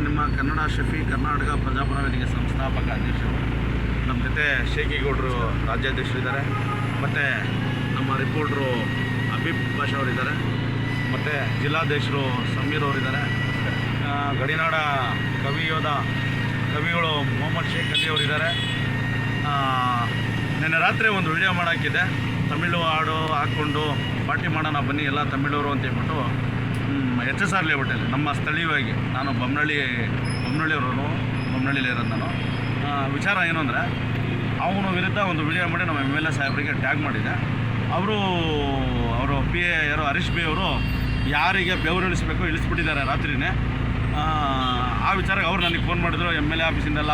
ನಿಮ್ಮ ಕನ್ನಡ ಶಫಿ ಕರ್ನಾಟಕ ಪ್ರಜಾಪರ ವೇದಿಕೆ ಸಂಸ್ಥಾಪಕ ಅಧ್ಯಕ್ಷರು. ನಮ್ಮ ಜೊತೆ ಶೇಖೇಗೌಡರು ರಾಜ್ಯಾಧ್ಯಕ್ಷರಿದ್ದಾರೆ, ಮತ್ತು ನಮ್ಮ ರಿಪೋರ್ಟ್ರು ಹಬೀಬ್ ಭಾಷಾ ಅವರಿದ್ದಾರೆ, ಮತ್ತು ಜಿಲ್ಲಾಧ್ಯಕ್ಷರು ಸಮೀರ್ ಅವರಿದ್ದಾರೆ, ಗಡಿನಾಡ ಕವಿಗಳು ಮೊಹಮ್ಮದ್ ಶೇಖ್ ಅಲಿ ಅವರಿದ್ದಾರೆ. ನಿನ್ನೆ ರಾತ್ರಿ ಒಂದು ವಿಡಿಯೋ ಮಾಡೋಕ್ಕಿದೆ, ತಮಿಳು ಹಾಡು ಹಾಕ್ಕೊಂಡು ಪಾರ್ಟಿ ಮಾಡೋಣ ಬನ್ನಿ ಎಲ್ಲ ತಮಿಳವರು ಅಂತ ಹೇಳ್ಬಿಟ್ಟು HSR ಲೇಔಟಲ್ಲಿ ನಮ್ಮ ಸ್ಥಳೀಯವಾಗಿ, ನಾನು ಬೊಮ್ಮನಹಳ್ಳಿಯವರು, ಬೊಮ್ಮನಹಳ್ಳಿಯಲ್ಲಿ ಇರೋದು ನಾನು. ವಿಚಾರ ಏನು ಅಂದರೆ, ಅವನ ವಿರುದ್ಧ ಒಂದು ವಿಡಿಯೋ ಮಾಡಿ ನಮ್ಮ MLA ಸಾಹೇಬರಿಗೆ ಟ್ಯಾಗ್ ಮಾಡಿದೆ. ಅವರು PA ಯಾರು ಹರೀಶ್ ಬಿ ಅವರು ಯಾರಿಗೆ ಬೆವರು ಇಳಿಸ್ಬೇಕು ಇಳಿಸ್ಬಿಟ್ಟಿದ್ದಾರೆ ರಾತ್ರಿನೇ. ಆ ವಿಚಾರಕ್ಕೆ ಅವ್ರು ನನಗೆ ಫೋನ್ ಮಾಡಿದ್ರು, MLA ಆಫೀಸಿಂದೆಲ್ಲ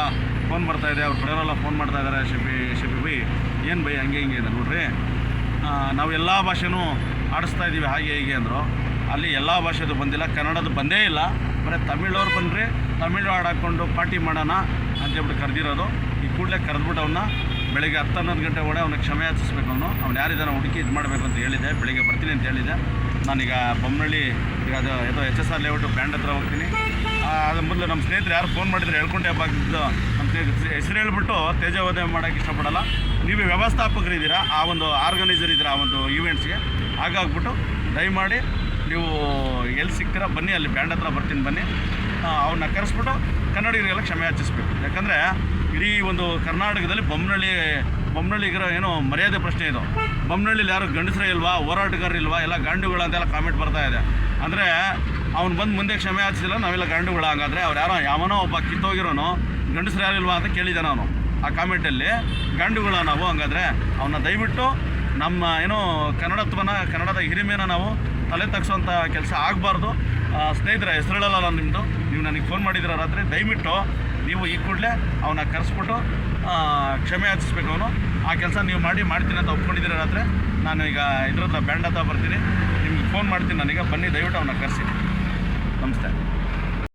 ಫೋನ್ ಬರ್ತಾಯಿದೆ, ಅವ್ರ ಕಡೆಯವರೆಲ್ಲ ಫೋನ್ ಮಾಡ್ತಾ ಇದ್ದಾರೆ, ಶಫಿ ಬೈ ಏನು ಬೈ ಹಂಗೆ ಹಿಂಗೆ ಇದೆ ನೋಡ್ರಿ, ನಾವು ಎಲ್ಲ ಭಾಷೆನೂ ಆಡಿಸ್ತಾ ಇದ್ದೀವಿ ಹಾಗೆ ಹೀಗೆ ಅಂದರು. ಅಲ್ಲಿ ಎಲ್ಲ ಭಾಷೆದು ಬಂದಿಲ್ಲ, ಕನ್ನಡದು ಬಂದೇ ಇಲ್ಲ, ಬರೀ ತಮಿಳವ್ರು ಬಂದರೆ ತಮಿಳು ಹಾಡಾಕೊಂಡು ಪಾರ್ಟಿ ಮಾಡೋಣ ಅಂತೇಳ್ಬಿಟ್ಟು ಕರೆದಿರೋದು. ಈ ಕೂಡಲೇ ಕರೆದ್ಬಿಟ್ಟು ಅವನ್ನ ಬೆಳಗ್ಗೆ 10-11 ಗಂಟೆ ಒಳಗೆ ಅವನಿಗೆ ಕ್ಷಮೆ ಯಾಚಿಸ್ಬೇಕು. ಅವ್ನು ಯಾರಿದ್ದಾನೆ ಹುಡುಕಿ ಇದು ಮಾಡಬೇಕು ಅಂತ ಹೇಳಿದೆ. ಬೆಳಗ್ಗೆ ಬರ್ತೀನಿ ಅಂತ ಹೇಳಿದೆ. ನಾನೀಗ ಬೊಮ್ಮನಹಳ್ಳಿ ಈಗ ಅದು HSR ಲೇಔಟು ಬ್ಯಾಂಡ್ ಹತ್ರ ಹೋಗ್ತೀನಿ. ಅದ್ರ ಮೊದಲು ನಮ್ಮ ಸ್ನೇಹಿತರು ಯಾರು ಫೋನ್ ಮಾಡಿದರೆ ಹೇಳ್ಕೊಂಡೆ ಹಬ್ಬದ್ದು ನಮ್ಮ ಹೆಸರು ಹೇಳ್ಬಿಟ್ಟು ತೇಜೋವಧೆ ಮಾಡೋಕ್ಕೆ ಇಷ್ಟಪಡಲ್ಲ. ನೀವು ವ್ಯವಸ್ಥಾಪಕರಿದ್ದೀರಾ, ಆ ಒಂದು ಆರ್ಗನೈಸರ್ ಇದ್ದೀರಾ ಆ ಒಂದು ಈವೆಂಟ್ಸ್ಗೆ, ಹಾಗಾಗ್ಬಿಟ್ಟು ದಯಮಾಡಿ ನೀವು ಎಲ್ಲಿ ಸಿಗ್ತೀರಾ ಬನ್ನಿ, ಅಲ್ಲಿ ಬ್ಯಾಂಡ್ ಹತ್ರ ಬರ್ತೀನಿ ಬನ್ನಿ. ಅವನ್ನ ಕರೆಸ್ಬಿಟ್ಟು ಕನ್ನಡಿಗರಿಗೆಲ್ಲ ಕ್ಷಮೆ ಯಾಚಿಸ್ಬೇಕು. ಯಾಕಂದರೆ ಇಡೀ ಒಂದು ಕರ್ನಾಟಕದಲ್ಲಿ ಬೊಮ್ಮನಹಳ್ಳಿಗಿರೋ ಏನೋ ಮರ್ಯಾದೆ ಪ್ರಶ್ನೆ ಇದು. ಬೊಮ್ಮನಹಳ್ಳಿಲಿ ಯಾರು ಗಂಡಸರೇ ಇಲ್ವಾ, ಹೋರಾಟಗಾರರಿಲ್ವಾ, ಎಲ್ಲ ಗಾಂಡುಗಳು ಅಂತೆಲ್ಲ ಕಾಮೆಂಟ್ ಬರ್ತಾ ಇದೆ. ಅಂದರೆ ಅವ್ನು ಬಂದು ಮುಂದೆ ಕ್ಷಮೆ ಯಾಚಿಸಿಲ್ಲ, ನಾವೆಲ್ಲ ಗಾಂಡುಗಳು. ಹಂಗಾದರೆ ಅವ್ರು ಯಾವನೋ ಒಬ್ಬ ಕಿತ್ತೋಗಿರೋನು ಗಂಡಸರು ಯಾರಿಲ್ವಾ ಅಂತ ಕೇಳಿದ್ದಾನೆ ಅವನು ಆ ಕಾಮೆಂಟಲ್ಲಿ. ಗಾಂಡುಗಳ ನಾವು ಹಂಗಾದರೆ ಅವನ್ನ ದಯವಿಟ್ಟು ನಮ್ಮ ಏನೋ ಕನ್ನಡದ ಹಿರಿಮೆನ ನಾವು ತಲೆ ತಗ್ಸೋಂಥ ಕೆಲಸ ಆಗಬಾರ್ದು. ಸ್ನೇಹಿತರೆ, ಹೆಸರುಗಳಲ್ಲ ನಿಮ್ಮದು, ನೀವು ನನಗೆ ಫೋನ್ ಮಾಡಿದ್ದೀರ ರಾತ್ರಿ, ದಯವಿಟ್ಟು ನೀವು ಈ ಕೂಡಲೇ ಅವನ್ನ ಕರೆಸ್ಬಿಟ್ಟು ಕ್ಷಮೆ ಯಾಚಿಸ್ಬೇಕು. ಅವನು ಆ ಕೆಲಸ ನೀವು ಮಾಡ್ತೀನಿ ಅಂತ ಒಪ್ಕೊಂಡಿದ್ದೀರ ರಾತ್ರಿ. ನಾನು ಈಗ ಇದ್ರದ್ದು ಬ್ಯಾಂಡ್ ಹತ್ರ ಬರ್ತೀನಿ, ನಿಮ್ಗೆ ಫೋನ್ ಮಾಡ್ತೀನಿ, ನನಗೆ ಬನ್ನಿ, ದಯವಿಟ್ಟು ಅವನ್ನ ಕರೆಸಿ. ನಮಸ್ತೆ.